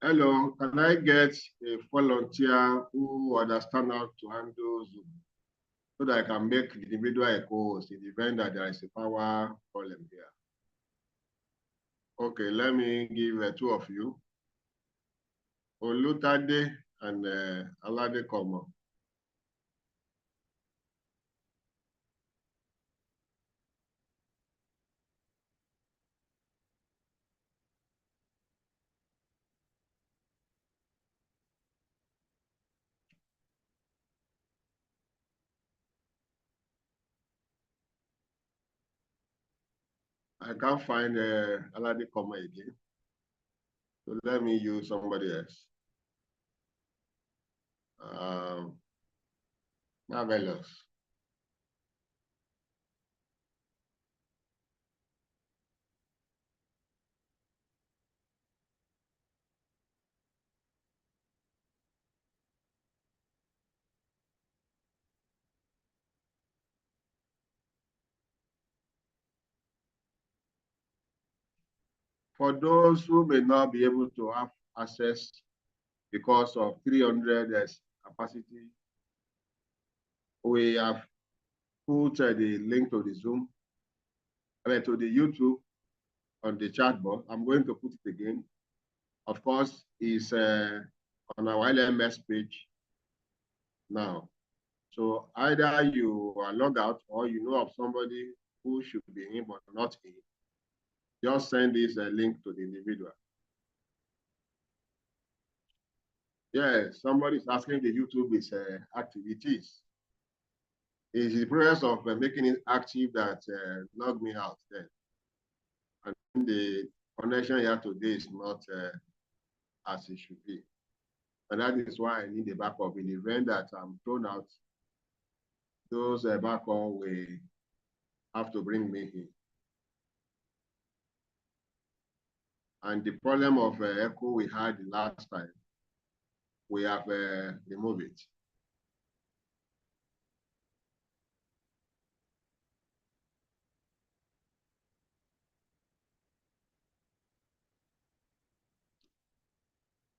Hello, can I get a volunteer who understands how to handle Zoom so that I can make the individual a co-host in the event that there is a power problem here? Okay, let me give two of you, Olutade and Aladekomo. I can't find Aladekomo again, so let me use somebody else. Marvelous. For those who may not be able to have access because of 300 capacity, we have put the link to the Zoom, to the YouTube on the chat box. I'm going to put it again. Of course, it's on our LMS page now. So either you are logged out or you know of somebody who should be in but not in. Just send this link to the individual. Yeah, somebody is asking the YouTube is activities. It's the process of making it active that log me out then. And the connection here today is not as it should be. And that is why I need a backup in the event that I'm thrown out. Those backup will have to bring me in. And the problem of echo we had the last time, we have removed it.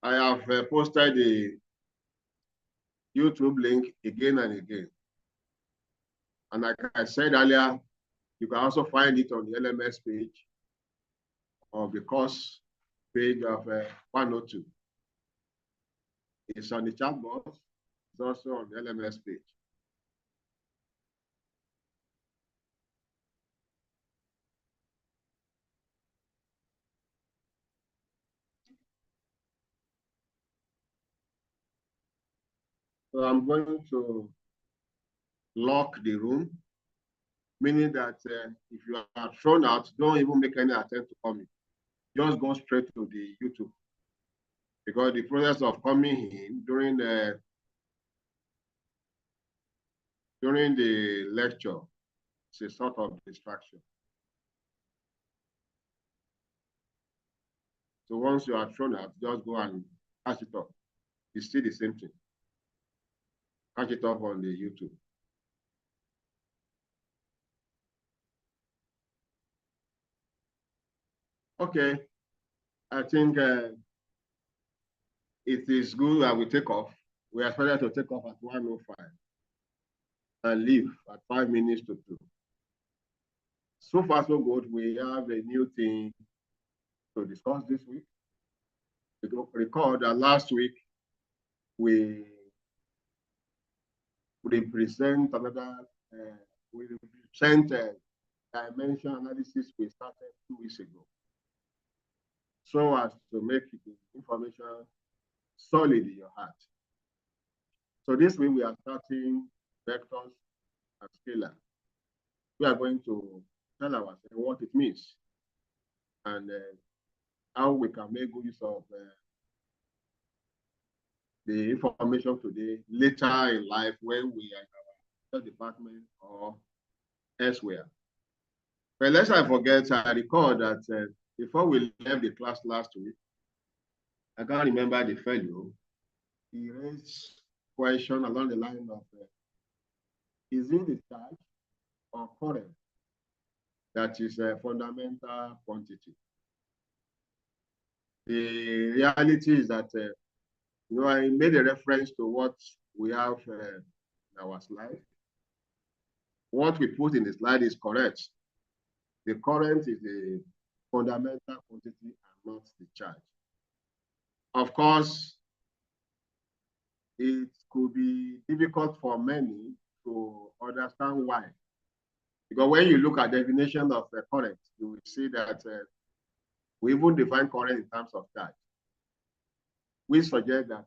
I have posted the YouTube link again and again. And like I said earlier, you can also find it on the LMS page of the course page of 102. It's on the chat box. It's also on the LMS page. So I'm going to lock the room, meaning that if you are thrown out, don't even make any attempt to come in. Just go straight to the YouTube. Because the process of coming in during the lecture is a sort of distraction. So once you are thrown out, just go and catch it up. It's still the same thing. Catch it up on the YouTube. Okay, I think it is good that we take off. We are expected to take off at 1:05 and leave at 5 minutes to 2. So far, so good. We have a new thing to discuss this week. Recall that last week we present another, we present dimension analysis we started 2 weeks ago, so as to make the information solid in your heart. So this week we are starting vectors and scalars. We are going to tell ourselves what it means and how we can make good use of the information today later in life when we are in our department or elsewhere. But lest I forget, I recall that before we left the class last week, I can't remember the fellow. He raised question along the line of, is it the charge or current that is a fundamental quantity? The reality is that, I made a reference to what we have in our slide. What we put in the slide is correct. The current is the fundamental quantity and not the charge. Of course, it could be difficult for many to understand why. Because when you look at the definition of the current, you will see that we even define current in terms of charge. We suggest that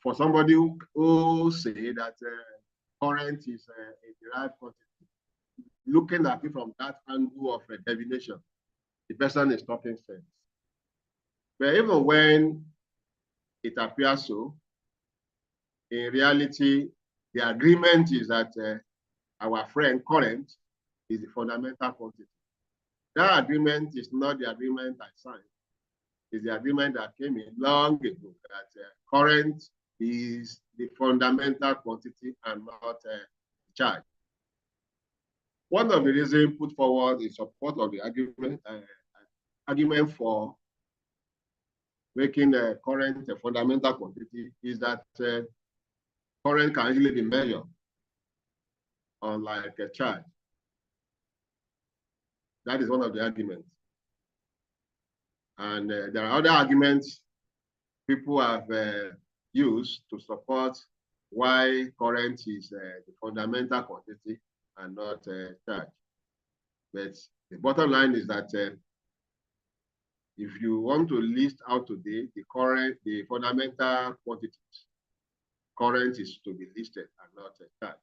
for somebody who say that current is a derived quantity, looking at it from that angle of a definition, the person is talking sense. But even when it appears so, in reality, the agreement is that our friend current is the fundamental quantity. That agreement is not the agreement I signed. It's the agreement that came in long ago that current is the fundamental quantity and not charge. One of the reasons put forward in support of the argument for making the current a fundamental quantity is that current can easily be measured, unlike a charge. That is one of the arguments. And there are other arguments people have used to support why current is the fundamental quantity and not charge. But the bottom line is that if you want to list out today the fundamental quantities, current is to be listed and not charge.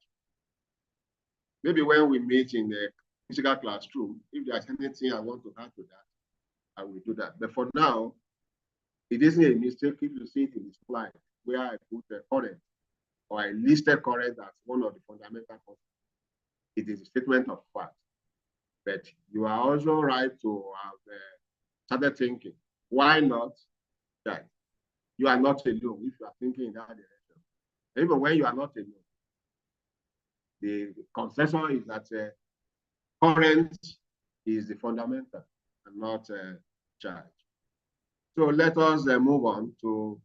Maybe when we meet in the physical classroom, if there's anything I want to add to that, I will do that. But for now, it isn't a mistake if you see it in this slide where I put the current or I listed current as one of the fundamental quantities. It is a statement of fact. But you are also right to have started thinking, why not that? You are not alone if you are thinking in that direction. Even when you are not alone, the consensus is that current is the fundamental and not charge. So let us move on to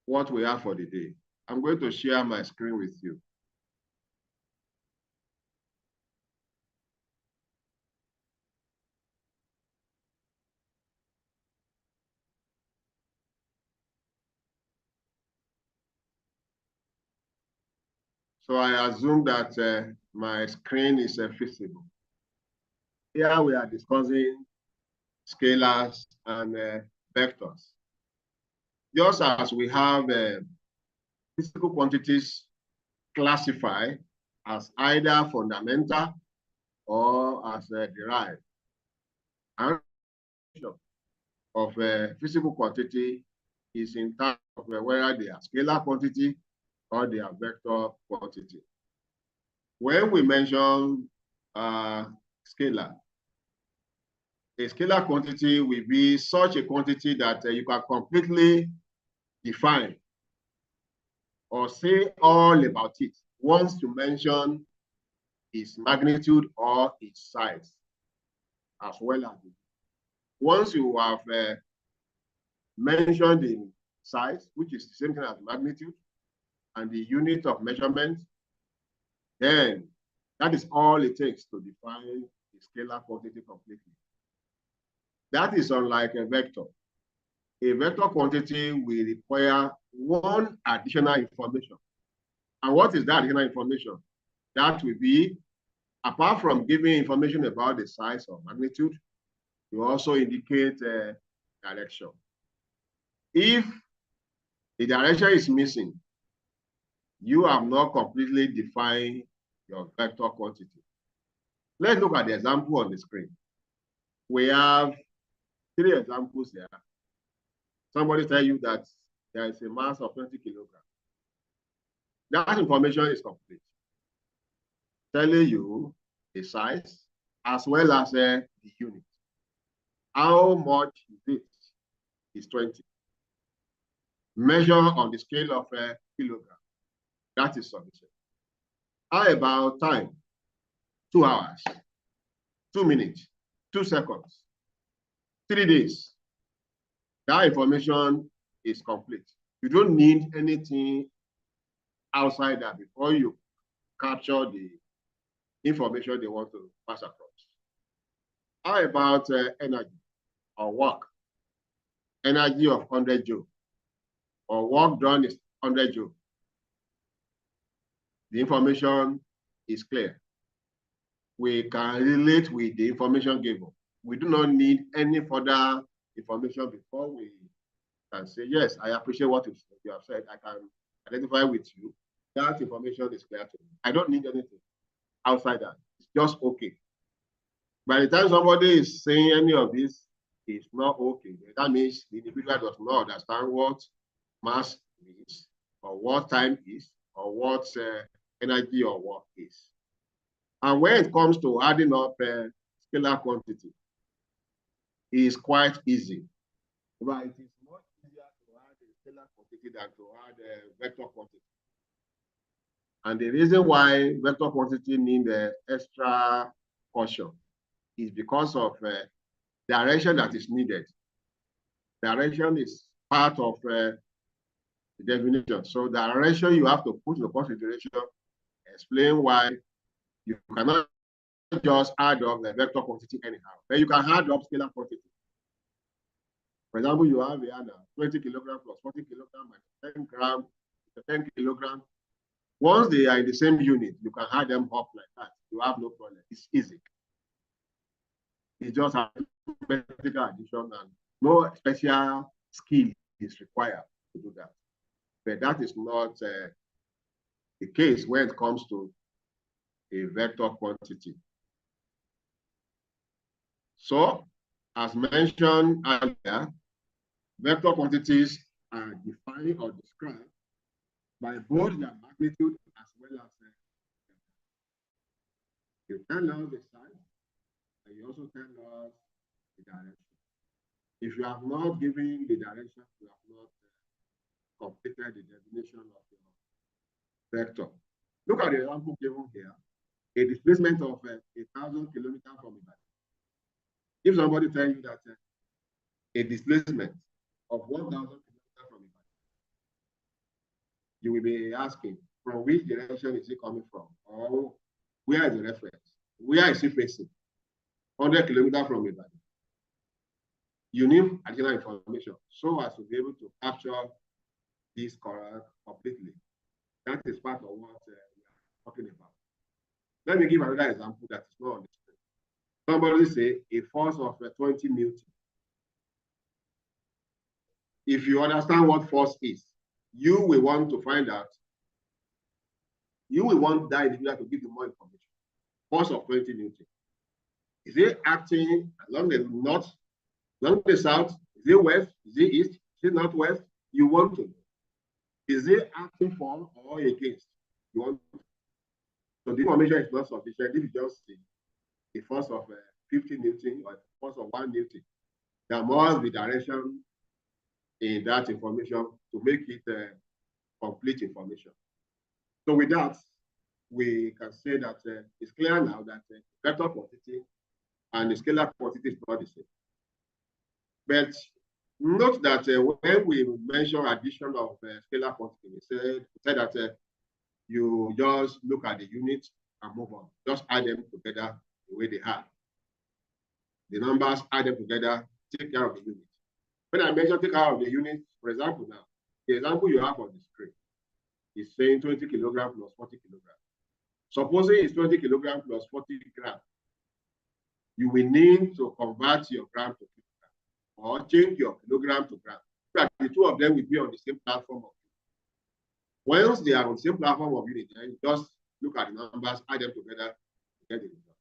what we have for the day. I'm going to share my screen with you. So I assume that my screen is visible. Here we are discussing scalars and vectors. Just as we have physical quantities classified as either fundamental or as derived. And of a physical quantity is in terms of whether they are scalar quantity or they are vector quantity. When we mention scalar, a scalar quantity will be such a quantity that you can completely define or say all about it once you mention its magnitude or its size, as well as it. Once you have mentioned the size, which is the same thing as magnitude, and the unit of measurement, then that is all it takes to define the scalar quantity completely. That is unlike a vector. A vector quantity will require one additional information. And what is that additional information? That will be, apart from giving information about the size or magnitude, you also indicate direction. If the direction is missing, you have not completely defined your vector quantity. Let's look at the example on the screen. We have 3 examples here. Somebody tell you that there is a mass of 20 kilograms. That information is complete. Telling you the size as well as the unit. How much is it? Is 20. Measure on the scale of a kilogram. That is sufficient. How about time? 2 hours, 2 minutes, 2 seconds, 3 days. That information is complete. You don't need anything outside that before you capture the information they want to pass across. How about energy or work? Energy of 100 joule or work done is 100 joule. The information is clear. We can relate with the information given. We do not need any further information before we can say, yes, I appreciate what you have said. I can identify with you. That information is clear to me. I don't need anything outside that. It's just okay. By the time somebody is saying any of this, it's not okay. That means the individual does not understand what mass is, or what time is, or what energy or work is. And when it comes to adding up scalar quantity, it is quite easy. But it is much easier to add a scalar quantity than to add a vector quantity. And the reason why vector quantity needs extra caution is because of direction that is needed. Direction is part of the definition. So direction you have to put into consideration, explain why you cannot just add up the vector quantity anyhow. But you can add up scalar quantity. For example, you have here now 20 kilogram plus 40 kilogram minus 10 gram, 10 kilogram. Once they are in the same unit, you can add them up like that. You have no problem. It's easy. It's just arithmetical addition and no special skill is required to do that. But that is not the case when it comes to a vector quantity. So, as mentioned earlier, vector quantities are defined or described by both their magnitude as well as you tell us the size, and you also tell us the direction. If you have not given the direction, you have not completed the definition of your vector. Look at the example given here. A displacement of 1,000 kilometers from Ibadan. If somebody tells you that a displacement of 1,000 kilometers from Ibadan, you will be asking, from which direction is it coming from? Or where is the reference? Where is it facing? 100 kilometers from Ibadan. You need additional information so as to be able to capture this completely. That is part of what we are talking about. Let me give another example that is not on the screen. Somebody say a force of 20 Newton. If you understand what force is, you will want to find out, you will want that individual to give you more information. Force of 20 Newton. Is it acting along the north, along the south? Is it west? Is it east? Is it northwest? You want to know. Is it acting for or against? You want to know. So the information is not sufficient if you just see a force of 50 Newton or a force of 1 Newton. There must be direction in that information to make it complete information. So with that, we can say that it's clear now that vector quantity and the scalar quantity is not the same. But note that when we mention addition of scalar quantity, we said that you just look at the units and move on. Just add them together the way they are. The numbers, add them together, take care of the unit. When I mention take care of the unit, for example now, the example you have on the screen is saying 20 kilograms plus 40 kilograms. Supposing it's 20 kilograms plus 40 grams, you will need to convert your gram to kilogram or change your kilogram to gram. So the two of them will be on the same platform of unit. Once they are on the same platform of unit, then you just look at the numbers, add them together to get the result.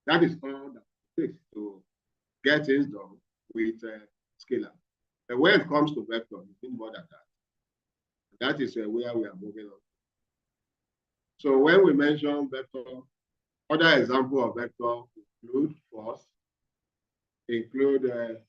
That is all that it takes to get things done with scalar. And when it comes to vector, you think more than that. That is where we are moving on. So when we mention vector, other example of vector include force, include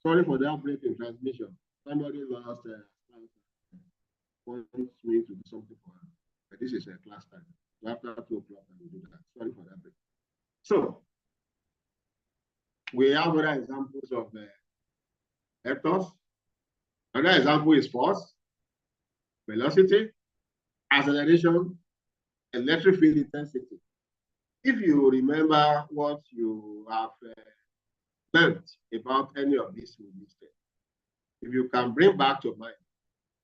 Sorry for that break in transmission. Somebody lost wants me to do something for her. But this is a class time. So after 2 o'clock, I will do that. Sorry for that break. So we have other examples of vectors. Another example is force, velocity, acceleration, electric field intensity. If you remember what you have learned about any of these listed, if you can bring back to mind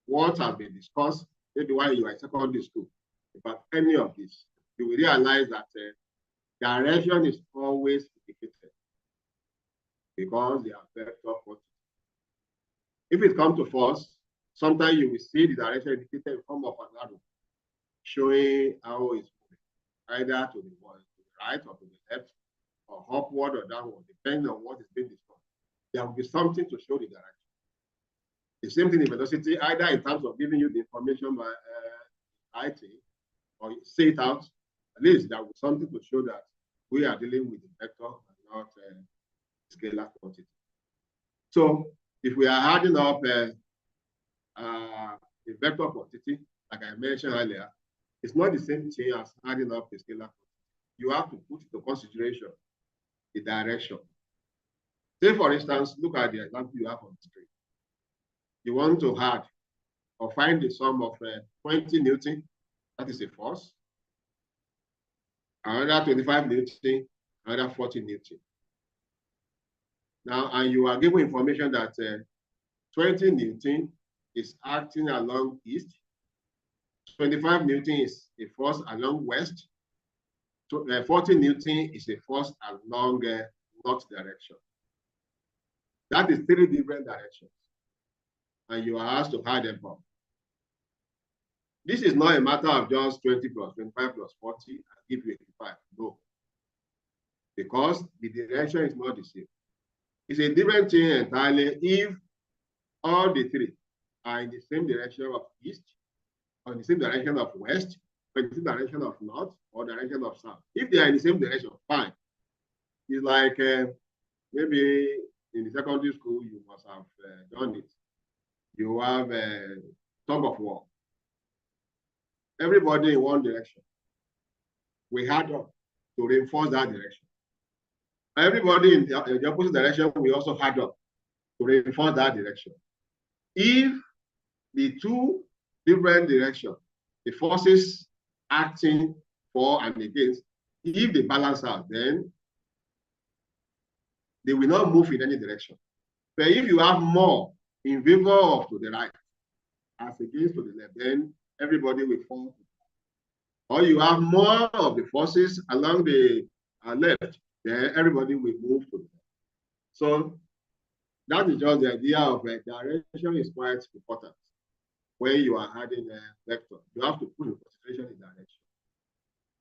what has been discussed, maybe while you are in secondary school, about any of this, you will realize that direction is always indicated because they are vector quantities. If it comes to force, sometimes you will see the direction indicated in form of an arrow showing how it's moving, either to the right or to the left, or upward or downward, depending on what is being discussed. There will be something to show the direction. The same thing in velocity, either in terms of giving you the information by writing or say it out, at least there will be something to show that we are dealing with the vector and not scalar quantity. So if we are adding up the vector quantity, like I mentioned earlier, it's not the same thing as adding up the scalar quantity. You have to put into consideration the direction. Say, for instance, look at the example you have on the screen. You want to add or find the sum of 20 Newton, that is a force, another 25 Newton, another 40 Newton. Now, and you are given information that 20 Newton is acting along east, 25 Newton is a force along west, 40 Newton is a force along north direction. That is 3 different directions. And you are asked to add them up. This is not a matter of just 20 plus 25 plus 40 and give you 85. No. Because the direction is not the same. It's a different thing entirely if all the 3 are in the same direction of east, or in the same direction of west, or in the same direction of north, or direction of south. If they are in the same direction, fine. It's like maybe in the secondary school, you must have done it. You have a tug of war. Everybody in one direction. We had up to reinforce that direction. Everybody in the opposite direction, we also had up to reinforce that direction. If the 2 different directions, the forces acting for and against, if they balance out, then they will not move in any direction. But if you have more in favor of to the right as against to the left, then everybody will fall. Or you have more of the forces along the left, then everybody will move to the left. So that is just the idea of direction is quite important. When you are adding a vector, you have to put in consideration the direction.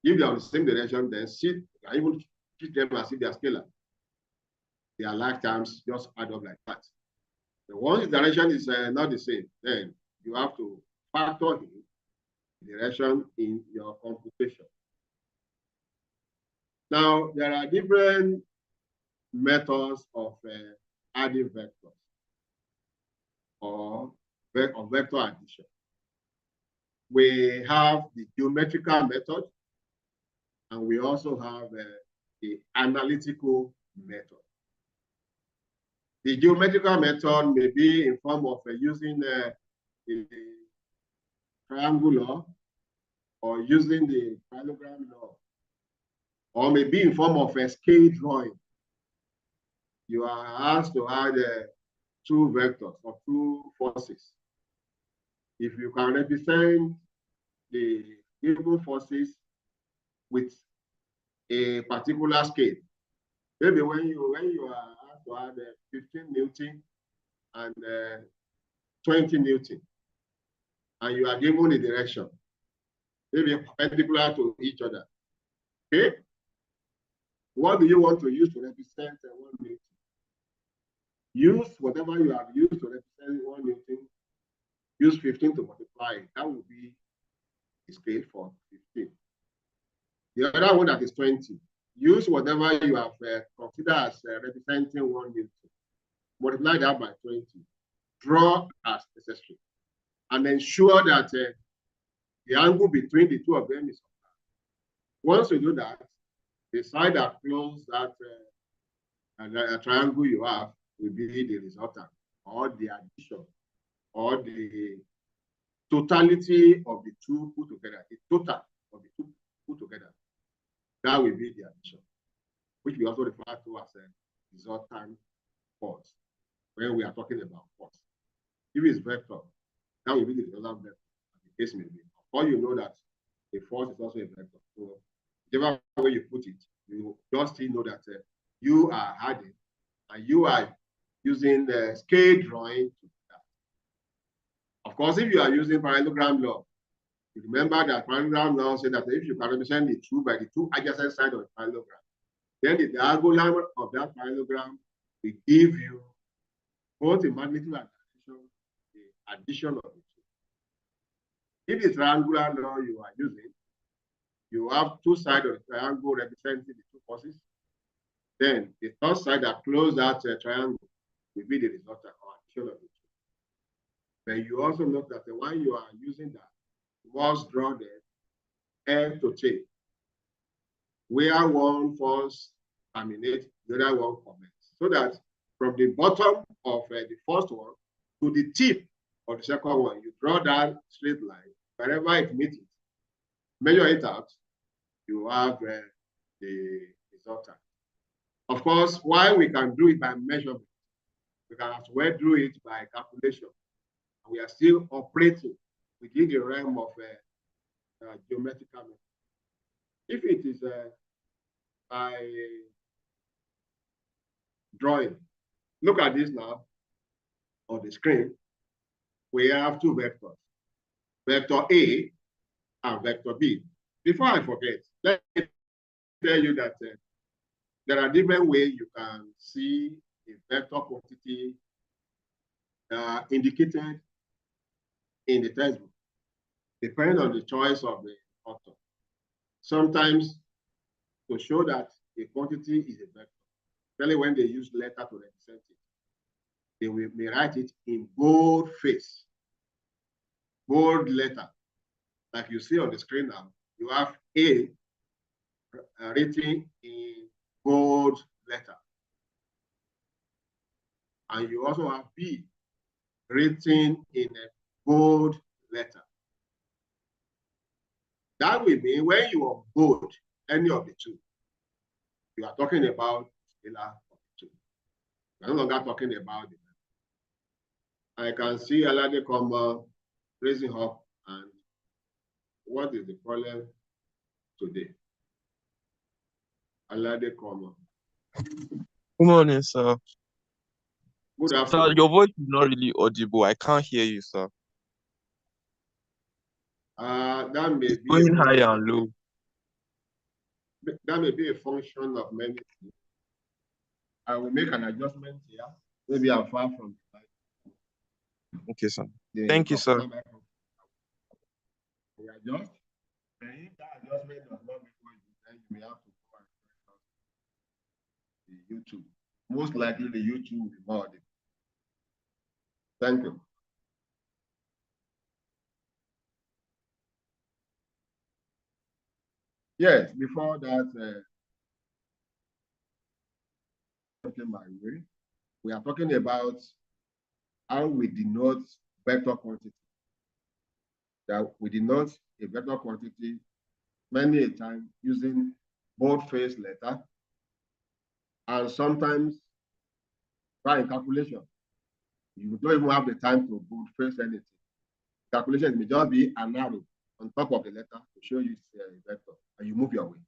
If they are in the same direction, then even treat them as if they are scalar. They are like terms, just add up like that. But once the direction is not the same, then you have to factor in the direction in your computation. Now, there are different methods of adding vectors or vector addition. We have the geometrical method, and we also have the analytical method. The geometrical method may be in form of using the triangular or using the parallelogram law, or maybe in form of a scale drawing. You are asked to add 2 vectors or 2 forces. If you can represent the given forces with a particular scale, maybe when you are asked to add 15 Newton and 20 Newton, and you are given the direction, maybe perpendicular to each other. Okay? What do you want to use to represent 1 Newton? Use whatever you have used to represent 1 Newton. Use 15 to multiply it. That will be the scale for 15. The other one that is 20. Use whatever you have considered as representing 1 Newton. multiply that by 20, draw as necessary, and ensure that the angle between the two of them is. Once you do that, the side that close that triangle you have will be the resultant, or the addition, or the totality of the two put together, the total of the two put together. That will be the addition, which we also refer to as a resultant force when we are talking about force. If it's vector, that will be the resultant vector, as the case may be. Or you know that the force is also a vector. So whichever way you put it, you just still know that you are adding and you are using the scale drawing to do that. Of course, if you are using parallelogram law, you remember that parallelogram law said that if you can represent the two by the two adjacent sides of the parallelogram, then the diagonal of that parallelogram will give you both the magnitude and the addition of the two. If it's triangular law you are using, you have two sides of the triangle representing the two forces. Then the third side that close that triangle will be the resultant or addition of the two. But you also note that when you are using that, you must draw the end to tail, where one force terminates, the other one commences, so that from the bottom of the first one to the tip of the second one, you draw that straight line. Wherever it meets it, measure it out, you have the resultant. Of course, while we can do it by measurement, we can as well do it by calculation. And we are still operating within the realm of geometrical method. If it is by drawing, look at this now on the screen. We have two vectors, vector A and vector B. Before I forget, let me tell you that there are different ways you can see a vector quantity indicated in the textbook, depending on the choice of the author. Sometimes to show that a quantity is a vector, especially when they use letter to represent it, they may write it in bold face, bold letter. Like you see on the screen now, you have A written in bold letter. And you also have B written in a bold letter. That will mean when you are bold any of the two, you are talking about scalar of the two. You are no longer talking about the I can see Analytical raising up, and what is the problem today? Analytical. Good morning, sir. Good Sir, afternoon. your voice is not really audible. I can't hear you, sir. That may be Going high and low. That may be a function of many things. I will make an adjustment here. Maybe I'm far from the light. Okay, sir. Thank you, sir. We adjust. And if that adjustment does not make what then you may have to go and the YouTube. Most likely the YouTube will be more audible. Thank you. Yes, before that, my way, we are talking about how we denote vector quantity. That we denote a vector quantity many a time using bold-faced letter, and sometimes by calculation. You don't even have the time to bold-face anything. Calculation may just be an arrow on top of the letter to show you it's a vector, and you move your way.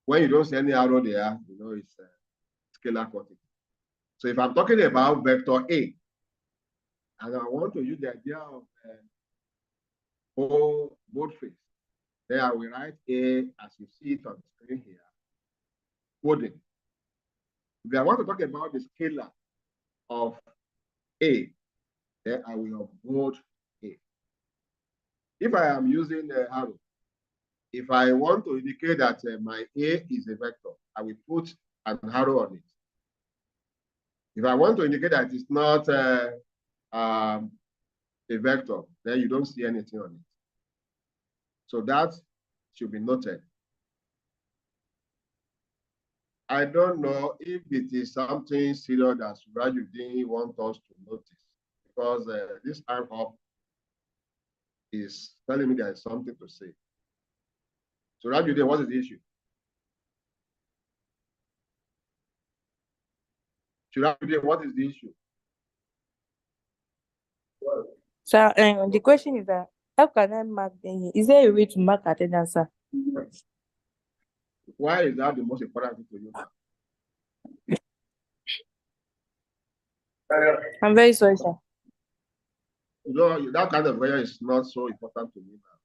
When you don't see any arrow there, you know it's a scalar quantity. So if I'm talking about vector A, and I want to use the idea of bold-face, then I will write A as you see it on the screen here, coding. If I want to talk about the scalar of A, then I will bold A. If I am using the arrow, if I want to indicate that my A is a vector, I will put an arrow on it. If I want to indicate that it's not a vector, then you don't see anything on it. So that should be noted. I don't know if it is something serious that you didn't want us to notice, because this time up is telling me there is something to say. So Rajudin, what is the issue? Rajudin, what is the issue? So the question is that how can I mark is there a way to mark attendance, sir? Why is that the most important thing to you now? I'm very sorry, sir. No, that kind of question is not so important to me now.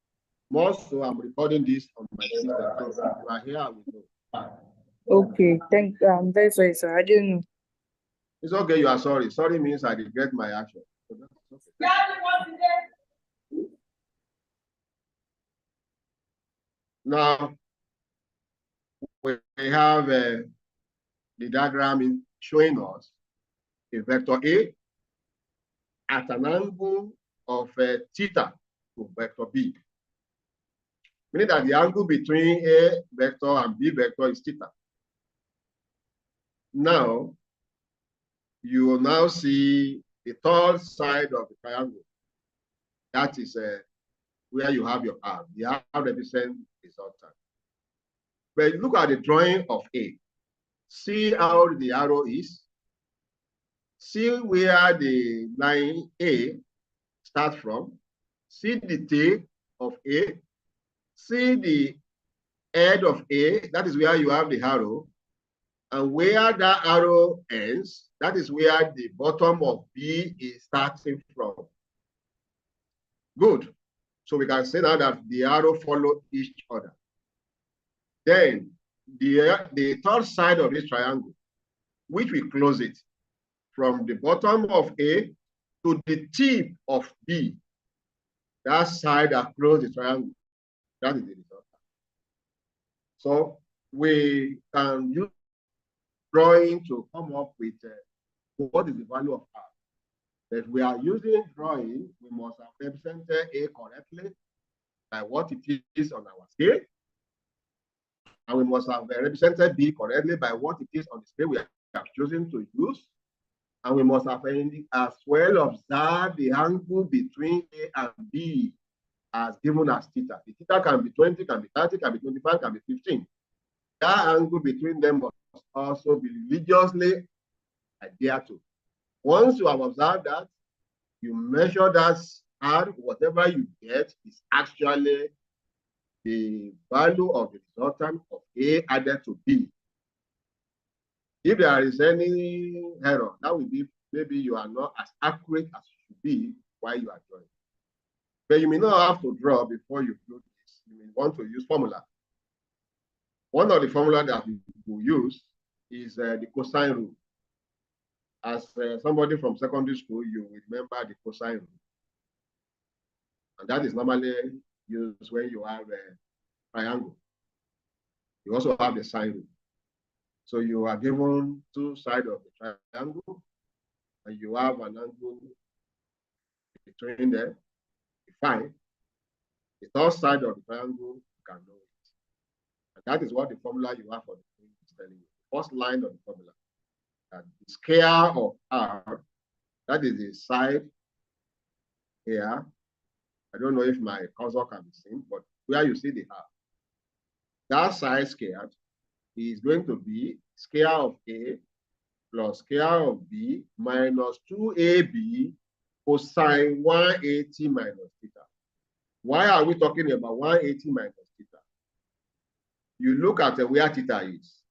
More so, I'm recording this on my system. So if you are here, I will know. Okay, I'm very sorry, sir. I didn't know. It's okay, you are sorry. Sorry means I regret my action. So that's okay. Now, we have the diagram showing us a vector A at an angle of theta to vector B. Meaning that the angle between A vector and B vector is theta. Now, you will now see the third side of the triangle. That is where you have your arm. The arm represents the resultant. But look at the drawing of A. See how the arrow is. See where the line A starts from. See the tail of A. See the head of A. That is where you have the arrow. And where that arrow ends, that is where the bottom of B is starting from. Good. So we can say now that the arrow follow each other. Then the third side of this triangle, which we close it from the bottom of A to the tip of B, that side that closes the triangle, that is the result. So we can use drawing to come up with what is the value of R. If we are using drawing, we must have represented A correctly by what it is on our scale. And we must have represented B correctly by what it is on the scale we have chosen to use. And we must have as well observed the angle between A and B as given as theta. The theta can be 20, can be 30, can be 25, can be 15. That angle between them must also be religiously adhered to. Once you have observed that, you measure that, and whatever you get is actually the value of the resultant of A added to B. If there is any error, that will be maybe you are not as accurate as you should be while you are drawing. But you may not have to draw before you do this. You may want to use formula. One of the formula that we will use is the cosine rule. As somebody from secondary school, you will remember the cosine rule. And that is normally used when you have a triangle. You also have the sine rule. So you are given two sides of the triangle, and you have an angle between them. Fine. The third side of the triangle, you can know it. And that is what the formula you have for the thing is telling you. The first line of the formula. And the scale of R, that is the side here. I don't know if my cursor can be seen, but where you see the R. That side scale is going to be scale of A plus scale of B minus 2AB cosine 180 minus theta. Why are we talking about 180 minus theta? You look at where theta is.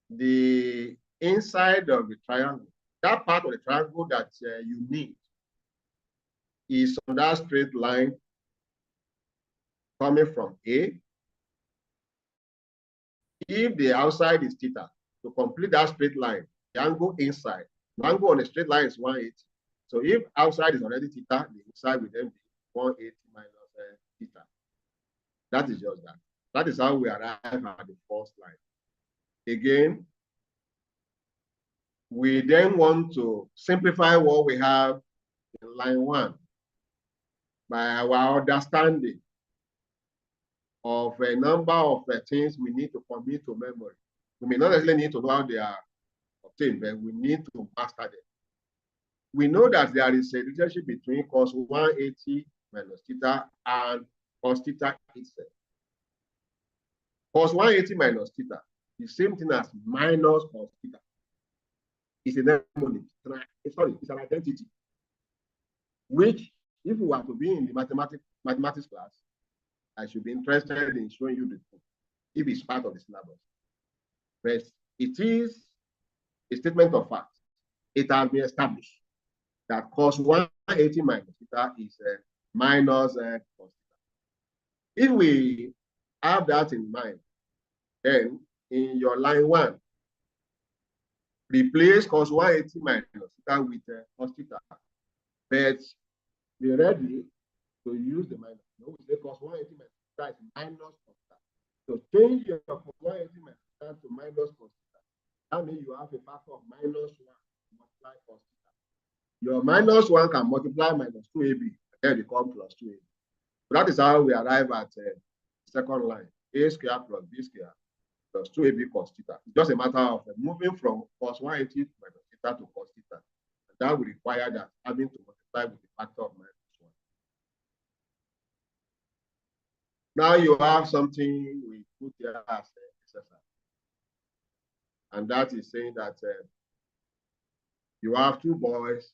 The inside of the triangle, that part of the triangle that you need is on that straight line coming from A. If the outside is theta, to complete that straight line, the angle inside, the angle on a straight line is 180. So if outside is already theta, the inside will then be 180 minus theta. That is just that. That is how we arrive at the first line. Again, We then want to simplify what we have in line 1 by our understanding of a number of things we need to commit to memory. We may not necessarily need to know how they are obtained, but we need to master them. We know that there is a relationship between cos 180 minus theta and cos theta itself. Cos 180 minus theta, the same thing as minus cos theta. It's a mnemonic. It's an identity, which, if we were to be in the mathematics class, I should be interested in showing you the book, if it's part of the syllabus. But it is a statement of fact. It has been established that cos 180 minus theta is minus cos theta. If we have that in mind, then in your line 1, replace cos 180 minus theta with cos theta. But be ready to use the minus. No, we say cos 180 minus theta is minus cos theta. So change your cos 180 minus theta to minus cos theta. That means you have a factor of minus 1 multiply cos theta. Your minus 1 can multiply minus 2ab, then become plus 2ab. So that is how we arrive at the second line. A square plus b square plus 2ab cos theta. It's just a matter of moving from cos 180 minus theta to cos theta. And that will require that having to multiply with the factor of minus 1. Now you have something we put here as exercise. And that is saying that you have 2 boys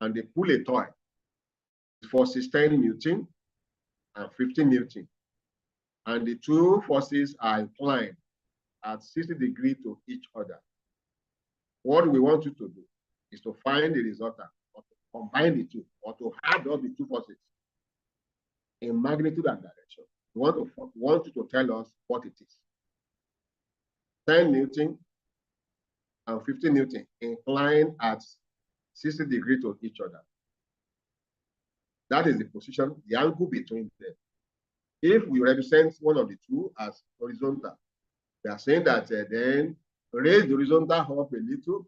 and they pull a toy for 16 Newton and 15 Newton. And the 2 forces are inclined at 60 degrees to each other. What we want you to do is to find the resultant, or to combine the 2, or to add up the 2 forces in magnitude and direction. We want you to tell us what it is. 10 Newton and 15 Newton inclined at 60 degrees to each other. That is the position, the angle between them. If we represent one of the 2 as horizontal, we are saying that then raise the horizontal up a little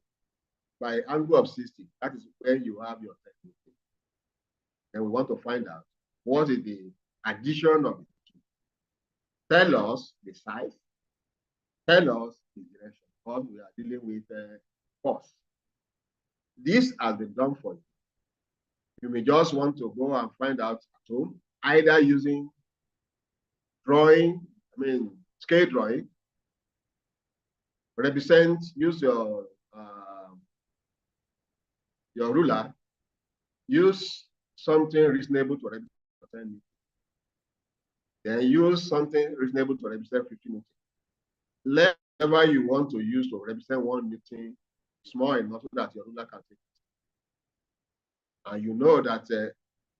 by angle of 60. That is where you have your 10 Newton. And we want to find out what is the addition of the 2. Tell us the size. Tell us the direction, because we are dealing with force. This has been done for you. You may just want to go and find out at home, either using drawing, scale drawing, use your ruler, use something reasonable to represent 10 Newton. Then use something reasonable to represent 15 Newton. Whatever you want to use to represent 1 Newton, small enough so that your ruler can take it. And you know that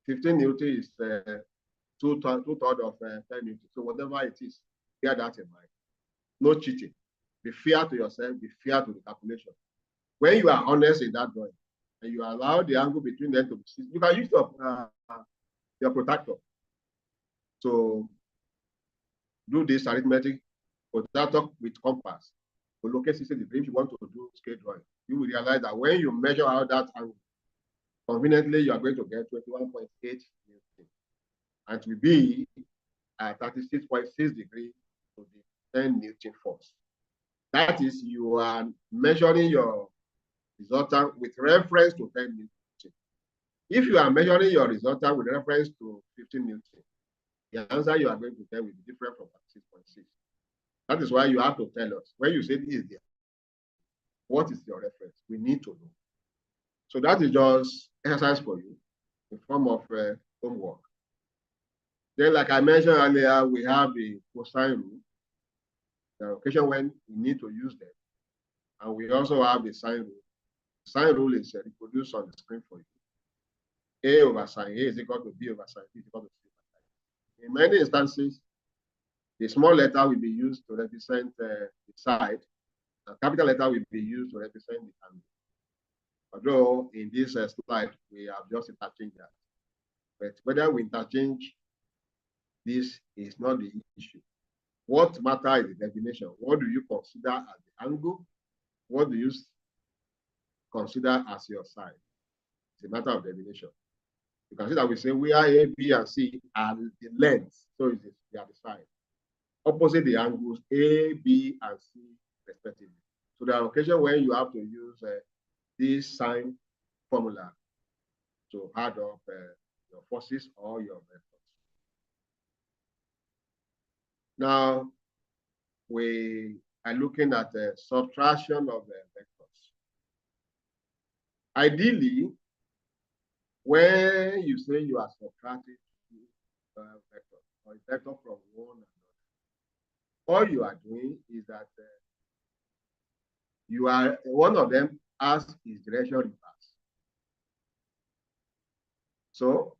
15 Newton is 2/3 of 10 Newton. So whatever it is, bear that in mind. No cheating. Be fair to yourself, be fair to the calculation. When you are honest in that drawing, and you allow the angle between them to be 60, you can use your protractor to do this arithmetic protractor with compass to locate 60 degrees. If you want to do scale drawing, you will realize that when you measure out that angle, conveniently, you are going to get 21.8 Newton. And it will be at 36.6 degrees to the 10 Newton force. That is, you are measuring your resultant with reference to 10 Newton. If you are measuring your resultant with reference to 15 Newton, the answer you are going to get will be different from 36.6. That is why you have to tell us, when you say this is there, what is your reference? We need to know. So that is just exercise for you in form of homework. Then, like I mentioned earlier, we have the cosine rule. There are occasions when we need to use them. And we also have the sine rule. The sine rule is reproduced on the screen for you. A over sine A is equal to B over sine B is equal to C over sine. In many instances, the small letter will be used to represent the side, and capital letter will be used to represent the angle. Although in this slide, we have just interchanged that. But whether we interchange, this is not the issue. What matters is the definition. What do you consider as the angle? What do you consider as your side. It's a matter of definition. You can see that we say where A, B, and C are the lengths, so they are the side. Opposite the angles A, B, and C, respectively. So there are occasions when you have to use this sign formula to add up your forces or your vectors. Now, we are looking at the subtraction of the vectors. Ideally, when you say you are subtracting two vectors or a vector from one another, all you are doing is that one of them has its direction reversed. So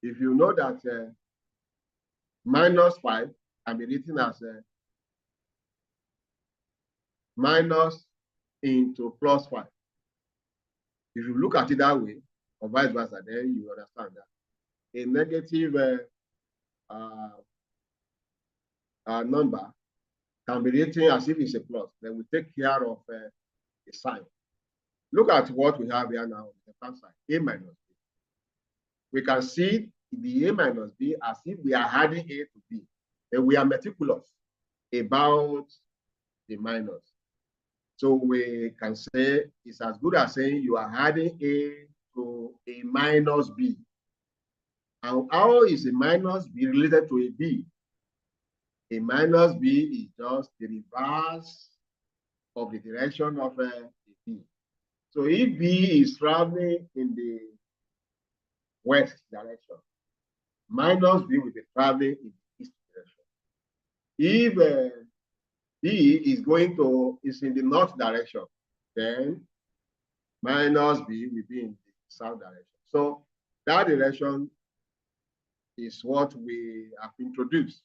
if you know that -5 can be written as minus into +5. If you look at it that way, or vice versa, then you understand that a negative number can be written as if it's a plus. Then we take care of a sign. Look at what we have here now on the left-hand side, A minus B. We can see the A minus B as if we are adding A to B. And we are meticulous about the minus. So we can say it's as good as saying you are adding A to a minus B. And how is a minus B related to a B? A minus B is just the reverse of the direction of a B. So if B is traveling in the west direction, minus B will be traveling in the east direction. If B is in the north direction, then minus B will be in the south direction. So that direction is what we have introduced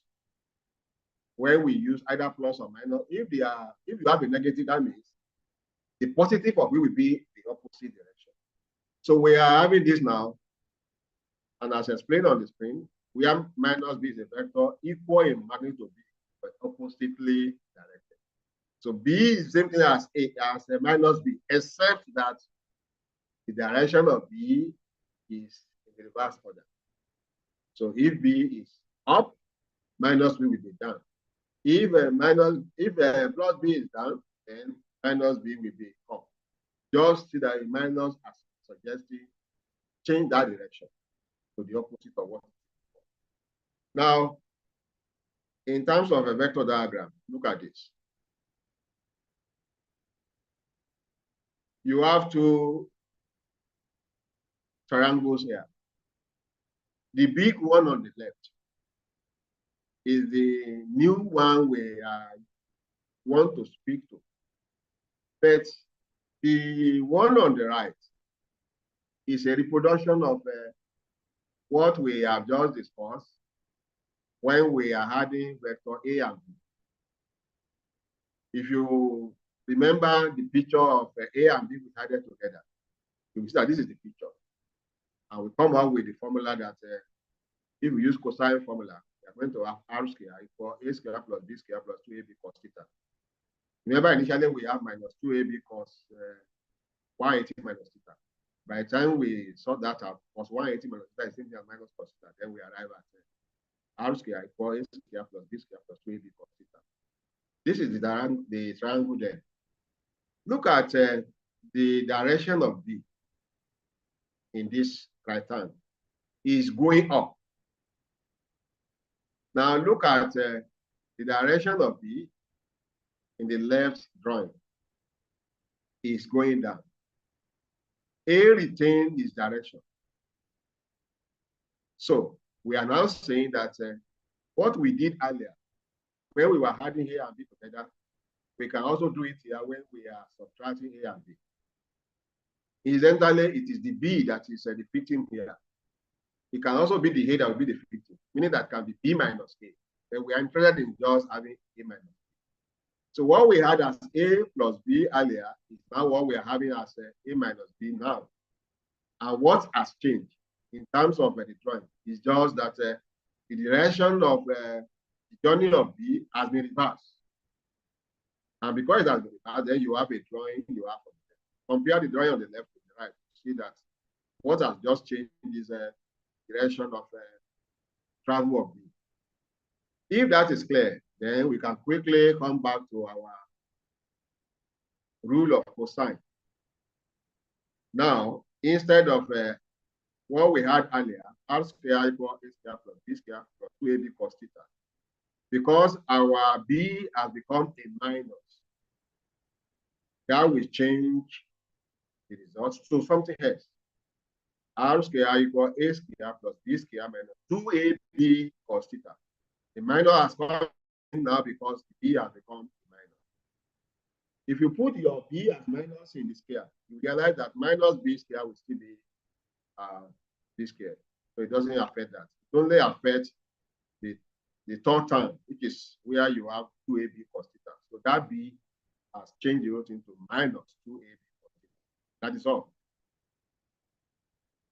when we use either plus or minus. If you have a negative, that means the positive of it will be the opposite direction. So we are having this now, and as explained on the screen, we have minus B is a vector equal in magnitude B, but oppositely directed. So B is the same thing as a minus B, except that the direction of B is in the reverse order. So if B is up, minus B will be down. If plus B is down, then minus B will be up. Just see that a minus, as suggested, change that direction to the opposite of what. Now, in terms of a vector diagram, look at this. You have two triangles here. The big one on the left is the new one we want to speak to. But the one on the right is a reproduction of what we have just discussed when we are adding vector A and B. If you remember the picture of A and B we added together, you will see that this is the picture. And we come out with the formula that if we use cosine formula, we are going to have R square equal A square plus B square plus 2AB cos theta. Remember, initially we have minus 2AB cos 180 minus theta. By the time we sort that out, cos 180 minus theta is simply a minus cos theta. Then we arrive at R square equal A square plus B square plus 2AB cos theta. This is the triangle there. Look at the direction of B in this right hand is going up. Now look at the direction of B in the left drawing is going down. A retained its direction. So we are now saying that what we did earlier, when we were adding A and B together, we can also do it here when we are subtracting A and B. Incidentally, it is the B that is the victim here. It can also be the A that will be the victim, meaning that can be B minus A. But we are interested in just having A minus B. So what we had as A plus B earlier is now what we are having as A minus B now. And what has changed in terms of the drawing is just that the direction of the journey of B has been reversed. And because it has been reversed, then you have a drawing you have from there. compare the drawing on the left to the right. See that what has just changed is a direction of travel of B. If that is clear, then we can quickly come back to our rule of cosine. Now, instead of what we had earlier, r squared equals a squared plus b squared plus 2ab cos theta. Because our b has become a minus, that will change the result to something else. R squared equals a squared plus b squared minus 2ab cos theta. The minus has come now because the b has become a minus. If you put your b as minus in the square, you realize that minus b squared will still be b squared. So it doesn't affect that. It only affects the third term, which is where you have 2ab cos theta. So that b has changed the root into minus 2ab cos theta. That is all.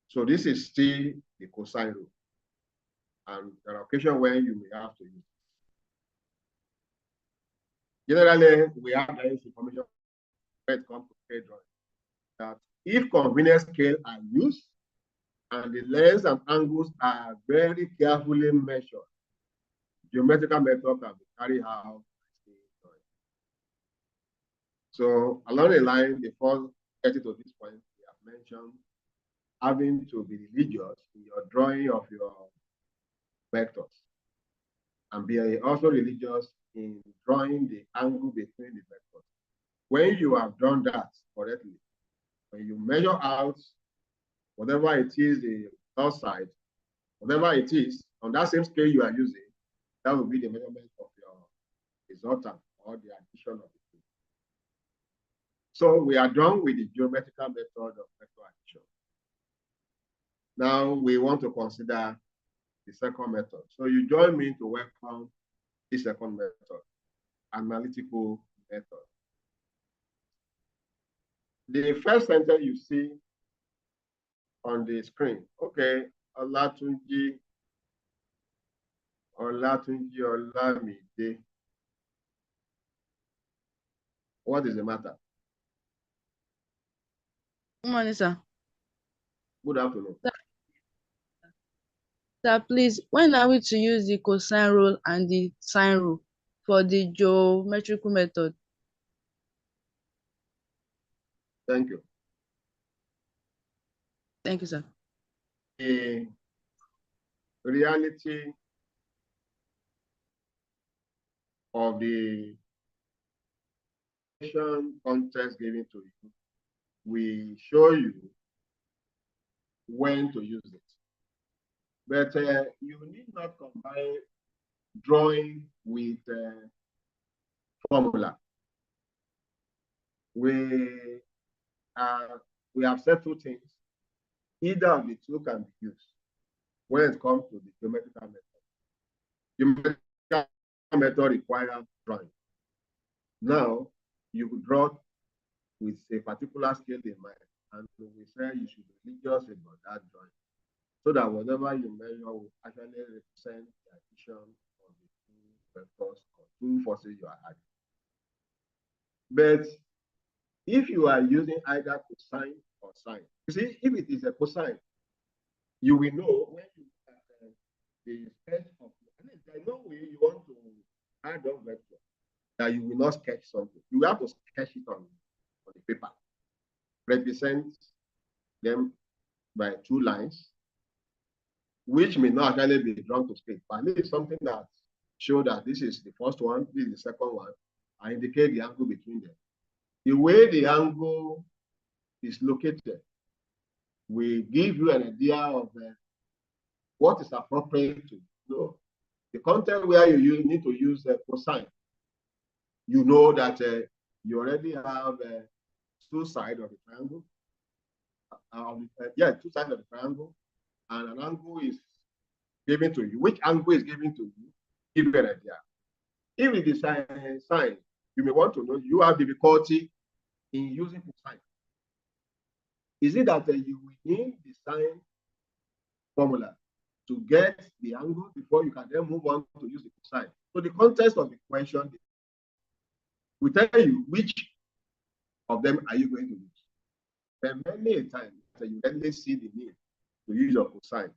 So this is still the cosine rule. And there are occasions when you may have to use it. Generally, we have this information when it comes to scale drawing, that if convenient scale are used and the lengths and angles are very carefully measured, geometrical method can be carried out. So along the line, before getting to this point, we have mentioned having to be religious in your drawing of your vectors, and be also religious in drawing the angle between the vectors. When you have done that correctly, when you measure out whatever it is, the outside, whatever it is, on that same scale you are using, that will be the measurement of your resultant or the addition of the two. So we are done with the geometrical method of vector addition. Now we want to consider the second method. So you join me to welcome the second method, analytical method. The first sentence you see on the screen, okay, Olatunji, Olamide. What is the matter? Good morning, sir. Good afternoon. Sir, please, when are we to use the cosine rule and the sine rule for the geometrical method? Thank you. Thank you, sir. The reality of the context given to you, we show you when to use it. But you need not combine drawing with formula. We have said two things. Either of the two can be used when it comes to the geometrical method. Geometrical method requires drawing. Now, you could draw with a particular scale in mind, and we say you should be religious about that drawing, so that whatever you measure will actually represent the addition of the two vectors or two forces you are adding. But if you are using either cosine or sine, you see, if it is a cosine, you will know when you the sketch of, there's no way you want to add on vector that you will not sketch something. You have to sketch it on the paper. Represent them by two lines, which may not actually be drawn to scale, but it is something that shows that this is the first one, this is the second one, and indicate the angle between them. The way the angle is located will give you an idea of what is appropriate to know. The content where you need to use cosine, you know that you already have two sides of the triangle. Two sides of the triangle, and an angle is given to you. Which angle is given to you? Give you an idea. If it is sine, you may want to know you have difficulty in using cosine. Is it that you will need the sine formula to get the angle before you can then move on to use the cosine? So the context of the question will tell you which of them are you going to use. Then many times you rarely see the need to use your cosine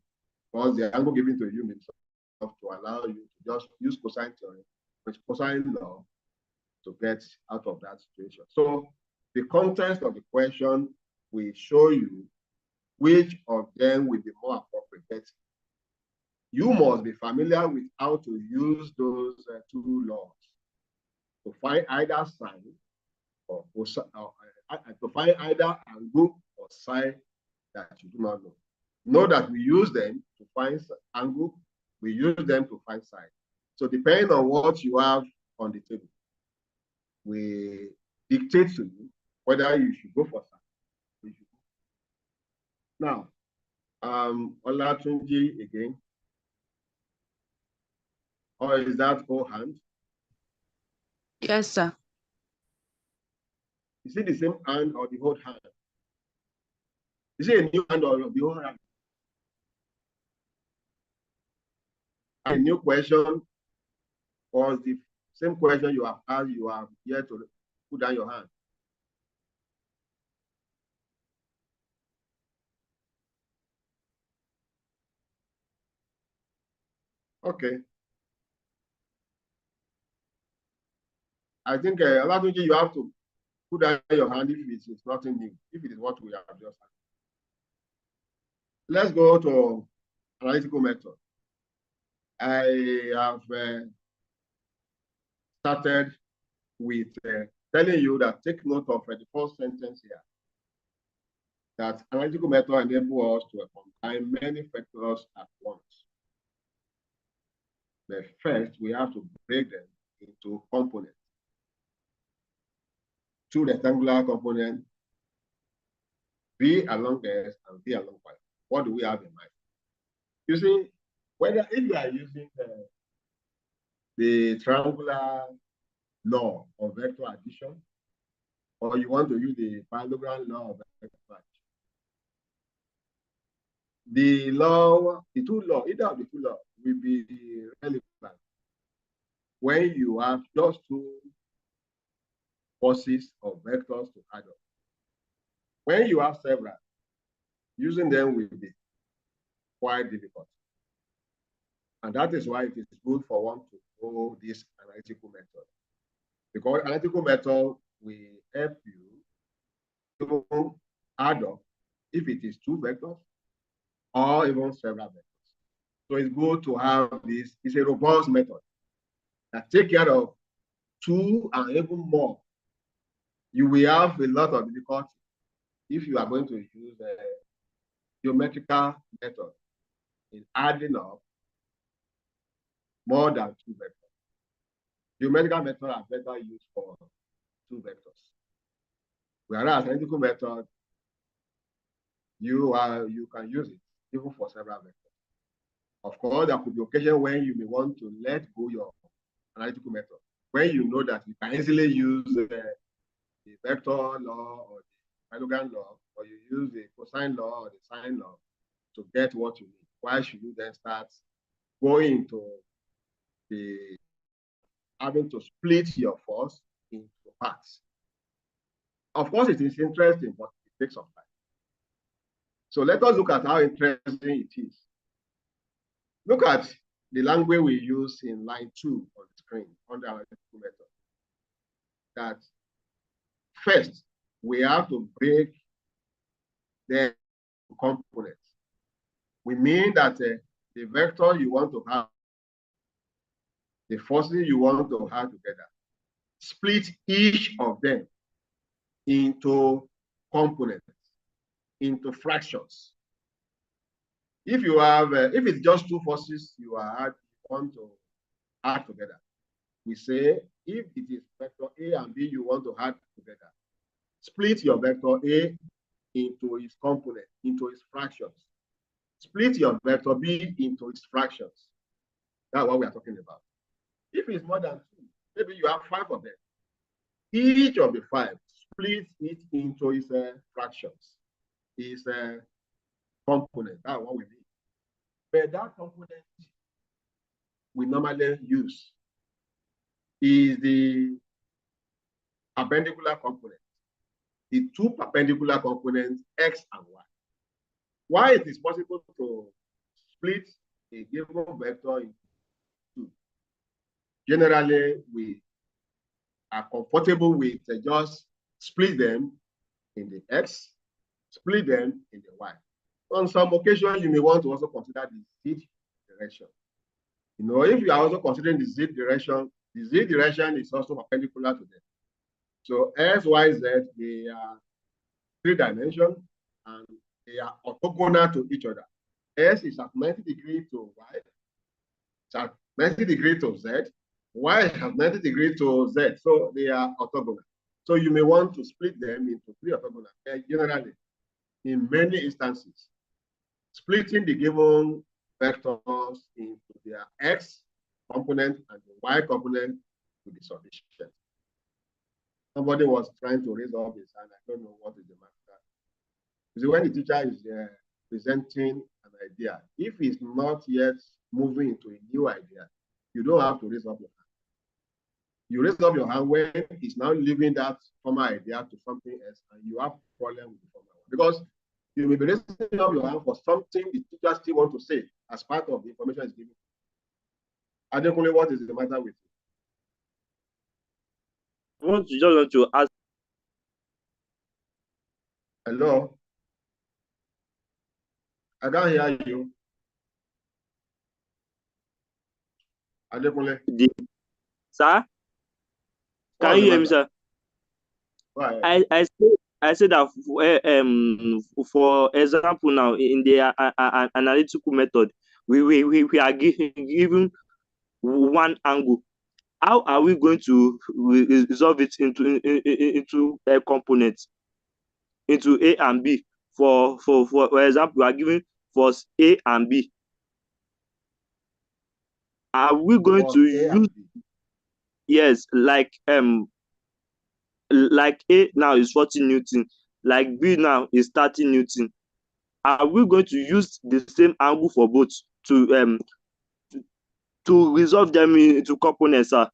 because the angle given to you means to allow you to just use cosine theory, which cosine law, to get out of that situation. So the context of the question will show you which of them will be more appropriate. You must be familiar with how to use those two laws to find either sine or to find either angle or sine that you do not know. Know that we use them to find angle, we use them to find sine. So depending on what you have on the table, we dictate to you whether you should go for sine. Now, Olatunji again. Or is that whole hand? Yes, sir. Is it the same hand or the whole hand? Is it a new hand or the whole hand? A new question or the same question you have asked, you have yet to put down your hand? Okay. I think Olatunji, you have to put down your hand if it is nothing new, if it is what we have just had. Let's go to analytical method. I have started with telling you that take note of the first sentence here, that analytical method enables us to combine many factors at once. But first, we have to break them into components. Two rectangular components, V along S and V along Y. What do we have in mind? You see, if you are using the triangular law of vector addition, or you want to use the parallelogram law of vector addition, the two laws, either of the two laws will be relevant when you have just two forces of vectors to add up. When you have several, using them will be quite difficult. And that is why it is good for one to know this analytical method. Because analytical method will help you to add up if it is two vectors or even several vectors. So it's good to have this. It's a robust method that takes care of two and even more. You will have a lot of difficulty if you are going to use a geometrical method in adding up more than two vectors. Geometrical methods are better used for two vectors. Whereas analytical method, you can use it even for several vectors. Of course, there could be occasion when you may want to let go your analytical method, when you know that you can easily use the vector law or the parallelogram law, or you use the cosine law or the sine law to get what you need. Why should you then start going to the having to split your force into parts? Of course, it is interesting, but it takes some time. So let us look at how interesting it is. Look at the language we use in line 2 on the screen under analytical method. That first, we have to break the components. We mean that the vector you want to have, the forces you want to have together, split each of them into components, into fractions. If you have, if it's just two forces you want to add together, we say if it is vector A and B you want to add together, split your vector A into its component, into its fractions. Split your vector B into its fractions. That's what we are talking about. If it's more than two, maybe you have 5 of them. Each of the 5, split it into its fractions, its component. That's what we mean. But that component we normally use is the perpendicular component. the two perpendicular components, x and y. Why it is possible to split a given vector into two? Generally, we are comfortable with just split them in the x, split them in the y. On some occasions, you may want to also consider the z direction. You know, if you are also considering the z direction is also perpendicular to them. So x, y, z, they are three dimensions and they are orthogonal to each other. S is at 90 degrees to y, it's at 90 degrees to z, y is at 90 degrees to z, so they are orthogonal. So you may want to split them into three orthogonal. Generally, in many instances, splitting the given vectors into their x component and the y component will be sufficient. Somebody was trying to raise up his hand. I don't know what is the matter. You see, when the teacher is presenting an idea, if he's not yet moving into a new idea, you don't have to raise up your hand. You raise up your hand when he's now leaving that former idea to something else, and you have a problem with the former one. Because you may be raising up your hand for something the teacher still wants to say as part of the information he's giving. Adekunle, what is the matter with you? I want to ask. Hello? I can't hear you. Adekunle. Sir? Can you hear me, sir? I said that for example now in the analytical method, we are given one angle. How are we going to resolve it into a component, into A and B? For example, we are given force A and B. Are we going to use? Yes, like A now is 40 Newton, like B now is 30 Newton. Are we going to use the same angle for both to resolve them into components, sir?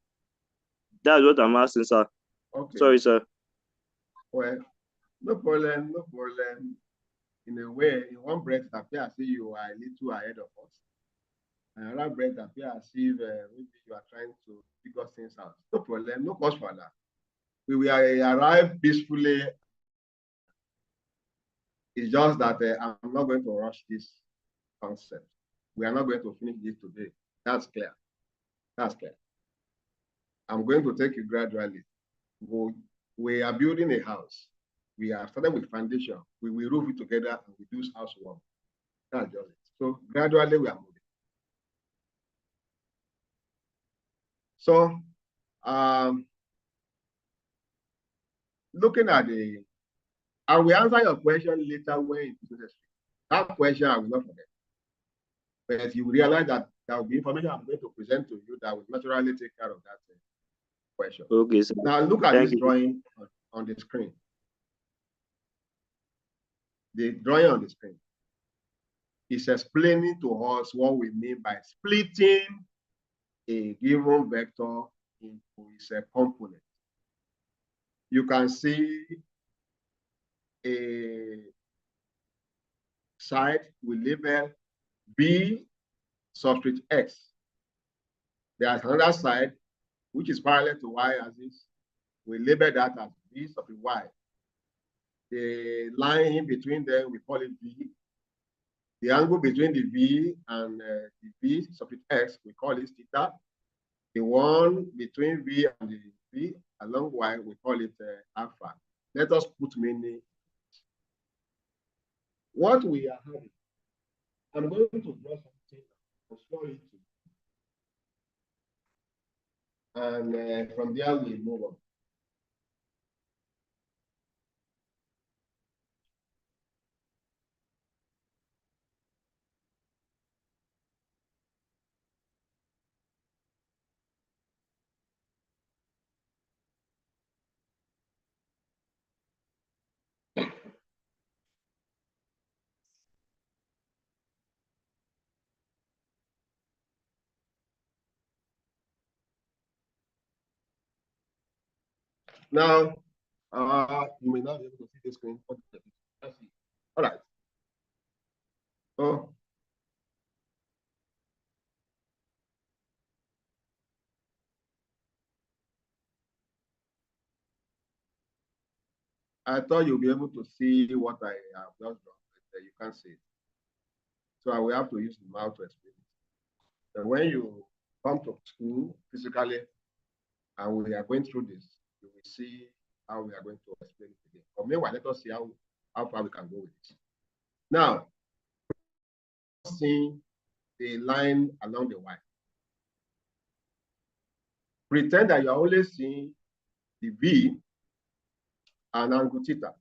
That's what I'm asking, sir. Okay. Sorry, sir. Well, no problem, no problem. In a way, in one breath, it appears as if you are a little ahead of us. Another breath appears as if maybe you are trying to figure things out. No problem, no cause for that. We will arrive peacefully. It's just that I'm not going to rush this concept. We are not going to finish this today. That's clear. That's clear. I'm going to take you gradually. We are building a house. We are starting with foundation. We will roof it together and we do housework. That's just it. So gradually we are moving. So looking at I will answer your question later when it's necessary. That question I will not forget. But you realize that there will be information I'm going to present to you that will naturally take care of that question. Okay, sir. Now look at this drawing on the screen. The drawing on the screen is explaining to us what we mean by splitting a given vector into its component. You can see a side we label B subscript X. There's another side which is parallel to Y axis. We label that as B subscript Y. The line in between them, we call it V. The angle between the V and the V subscript X, we call it theta. The one between V and the V along Y, we call it alpha. Let us put meaning. What we are having, I'm going to draw something and show it to you. And from there, we move on. Now, You may not be able to see the screen. Let's see. All right. So I thought you'll be able to see what I have just drawn, but you can't see it. So I will have to use the mouth to explain it. And when you come to school physically, and we are going through this, you will see how we are going to explain it again. But meanwhile, let us see how far we can go with it. Now, seeing the line along the Y. Pretend that you are only seeing the V and angle theta.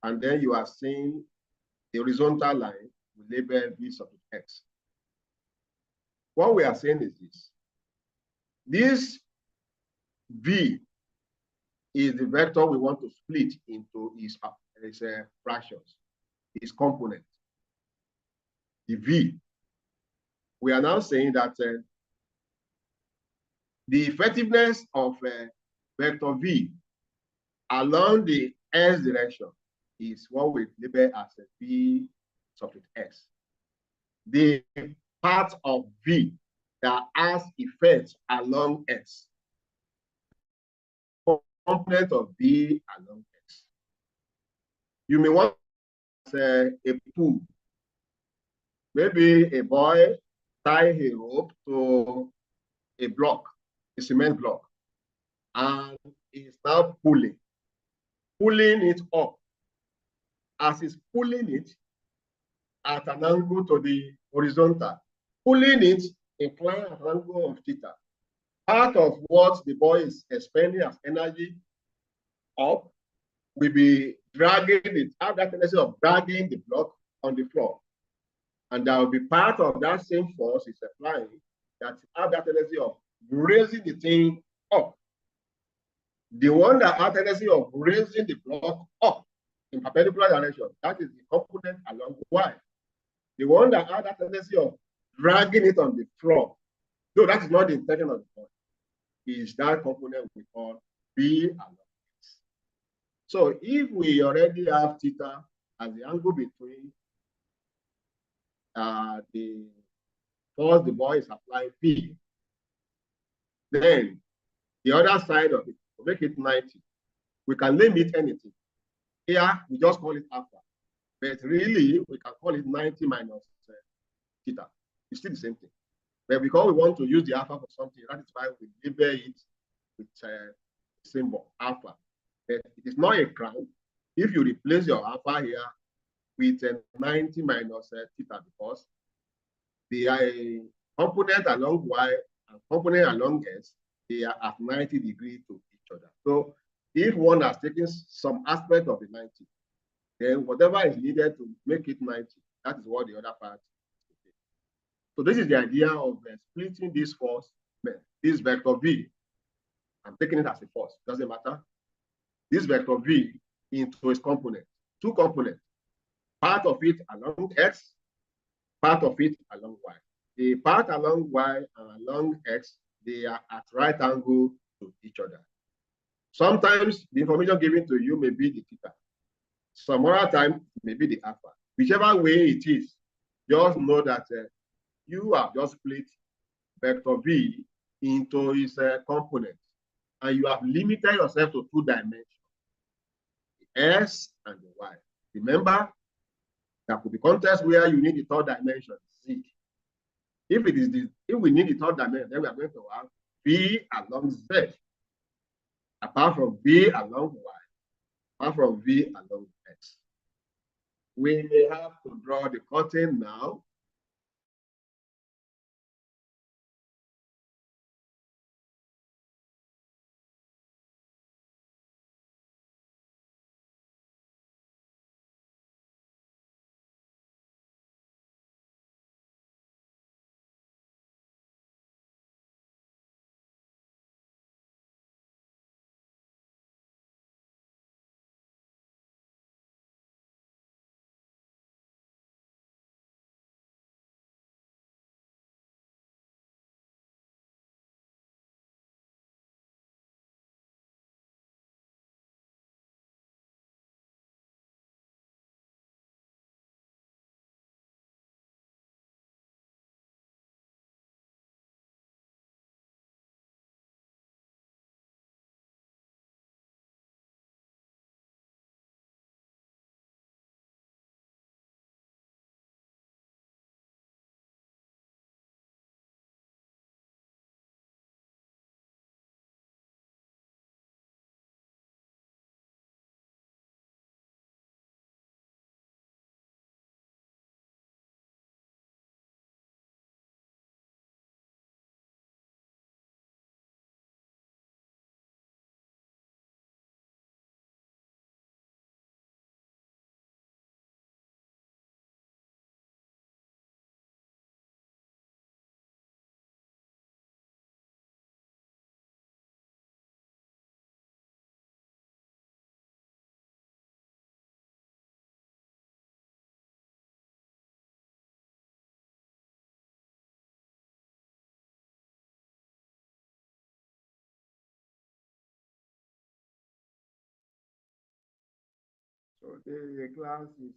And then you are seeing the horizontal line we label V sub X. What we are saying is this. This V is the vector we want to split into its fractions, its component. The V. We are now saying that the effectiveness of vector V along the x direction is what we label as a V sub X. The part of V that has effect along X, component of V along X. You may want a pool. Maybe a boy tie a rope to a block, a cement block, and is now pulling it up. As he's pulling it at an angle to the horizontal, pulling it inclined at an angle of theta. Part of what the boy is expending as energy up will be dragging it, have that tendency of dragging the block on the floor. And there will be part of that same force is applying that have that tendency of raising the thing up. The one that has tendency of raising the block up in perpendicular direction, that is the component along Y. The one that has that tendency of dragging it on the floor, though that is not the intention of the point, is that component we call B along X. So if we already have theta as the angle between the force the boy is applying P, then the other side of it, to make it 90, we can limit anything. Here, we just call it alpha. But really, we can call it 90 minus theta. It's still the same thing. But because we want to use the alpha for something, that is why we label it with a symbol, alpha. But it is not a crown. If you replace your alpha here with 90 minus theta, because the component along Y and component along S, they are at 90 degrees to each other. So if one has taken some aspect of the 90, then whatever is needed to make it 90, that is what the other part is. So this is the idea of splitting this force, this vector V. I'm taking it as a force, doesn't matter. This vector V into its component, two components, part of it along X, part of it along Y. The part along Y and along X, they are at right angle to each other. Sometimes the information given to you may be the theta. Some other time, maybe the alpha. Whichever way it is, just know that you have just split vector V into its component, and you have limited yourself to two dimensions, the S and the Y. Remember, there could be context where you need the third dimension, Z. If we need the third dimension, then we are going to have V along Z, apart from V along Y, apart from V along X. We may have to draw the curtain now. So the class is